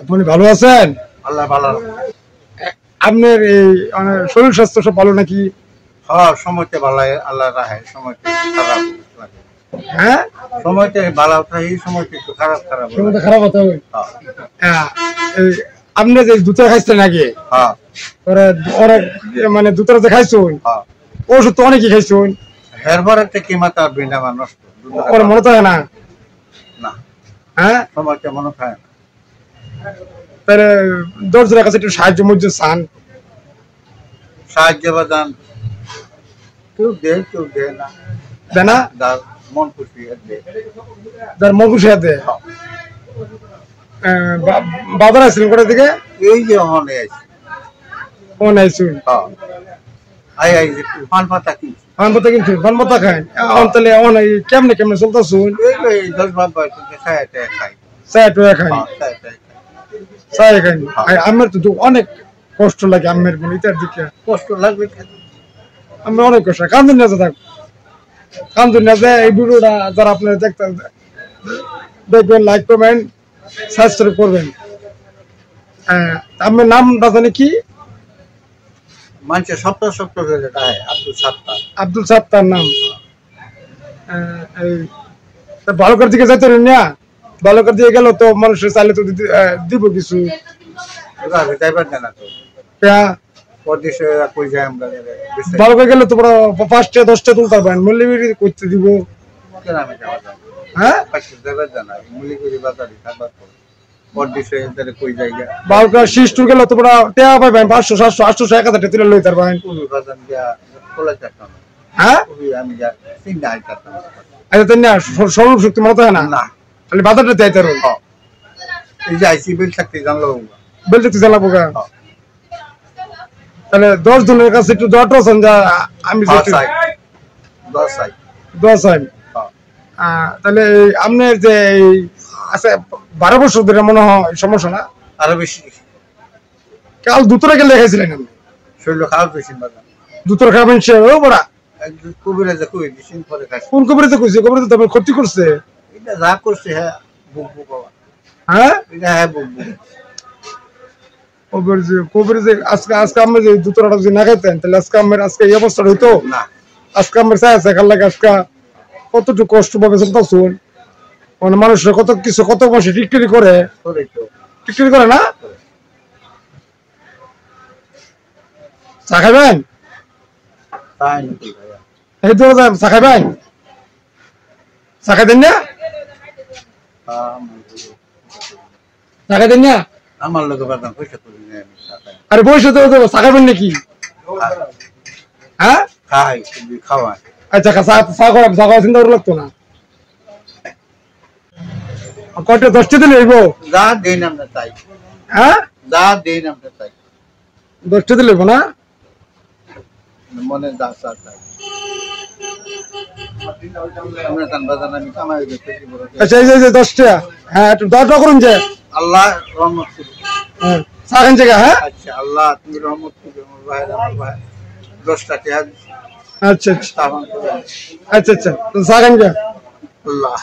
আপনি ভালো আছেন? আল্লাহ ভালো। আপনার এই শরীর স্বাস্থ্য সব ভালো নাকি? হ্যাঁ, সময়তে ভালো আল্লাহ রাখে, সময়তে খারাপ লাগে। হ্যাঁ, সময়তে ভালো থাকে, সময়তে একটু খারাপ খারাপ সময়টা খারাপ হতে হবে। হ্যাঁ, আপনি যে দুধটা খাইছেন নাকি? হ্যাঁ, ওরা মানে দুধটা যে খাইছেন, হ্যাঁ, ওষুধ তো অনেকই খাইছেন, হেরবারের থেকে মাথা বিনা মানুষ ওরা মনে থাকে না। না, হ্যাঁ, সময়তে মনে থাকে না। তাহলে দর্জনের কাছে একটু সাহায্য মধ্যে চান। সাহায্য বাদান কেউ দেয়, কেউ দেয় না। দেয় না? যার মন খুশি দেয়, তার মন খুশি হাতে। বাজার আসছিলেন কোথা থেকে? এই যে অনে আছে। ফোন আইসুন। হ্যাঁ, আই আই যে পান পাতা কিনছি। পান পাতা কিনছেন? পান পাতা খান? তাহলে কেমনে কেমনে চলতেছুন? এই 10 বছর খায় খাই। চায় টয়া খান? খাই। চায় খান? আমার তো অনেক কষ্ট লাগে, আমের ইটার দিকে কষ্ট লাগবে, আমরা অনেক কষ্ট। কান্দুন না থাক, কান্দুন না। এই ভিডিওটা যারা আপনারা দেখবেন, লাইক করবেন, সাবস্ক্রাইব করবেন। আপনার নামটা জানি কি? মানুষের সপ্তাহ আব্দুল সাত্তার নাম। ভালো করে দিকে যাইতে না, ভালো করে দিয়ে গেল তো মানুষের চাইলে তো দিব কিছু। ভালো করে গেলে তোমরা 5টা 10টা তুলতে পারবেন, মূল্য করতে দিব। হ্যাঁ, শিষ্টুর গেলে তোমরা টেয়া পাইবেন 500 700 800 1000 তুলে লইতে পারবেন। হ্যাঁ, আচ্ছা তাই না, সরল শক্তি মতো হয় না, তাহলে বাজারটা চাইতে পারো। বেল থাকতে জানলাম গা। তাহলে 10 জনের কাছে একটু দোয়াটা আছেন যা আমি 10 তাহলে আপনার যে আচ্ছা 12 বছর ধরে মনে হয় সমস্যা না? আরো বেশি। কাল দুতরা গেলে দেখাইছিলেন আপনি? শরীর খারাপ বেশি দুতরা খাবেন সে ও বড়া কবিরাজে কই দিছেন পরে খাইছে। কোন কবিরাজে কইছে? কবিরাজে তো ক্ষতি করছে। এটা যা করছে হ্যাঁ বুক বাবা। হ্যাঁ, এটা হ্যাঁ বুক। কবিরাজে আজকে আমরা যে দুতরাটা যদি না খাইতেন তাহলে আজকে এই অবস্থা হইতো না। আজকে আমার চাই খাল লাগে। আজকে কতটুকু কষ্ট পাবে চলতেছুন, মানে মানুষের কত কিছু কত মাসে টিকটিকি করে না। চা খাইবেন? এই তো চা খাইবেন? চা খাইতেন না? চা খাইতেন না? আমার লোক পয়সা করি না। আরে পয়সা তো চা খাইবেন নাকি? হ্যাঁ, খাওয়া। আচ্ছা চা করা চিন্তা করে লাগতো না। কয়টা 10টা দিলে হইব? যা দেন আমরা তাই। হ্যাঁ, যা দেন আমরা তাই। 10টা দিলে হইব না? মনে যা চা তাই। আমরা কান বাজান আমি কামাই দিতে কি বড়। আচ্ছা এই যে 10টা, হ্যাঁ একটু দোয়া করুন যে আল্লাহ রহমত করুন। হ্যাঁ, চা খান জায়গা। হ্যাঁ, আচ্ছা আল্লাহ তুমি রহমত করো আমার ভাই 10টা টাকা। আচ্ছা আচ্ছা, চা খান জায়গা। আল্লাহ।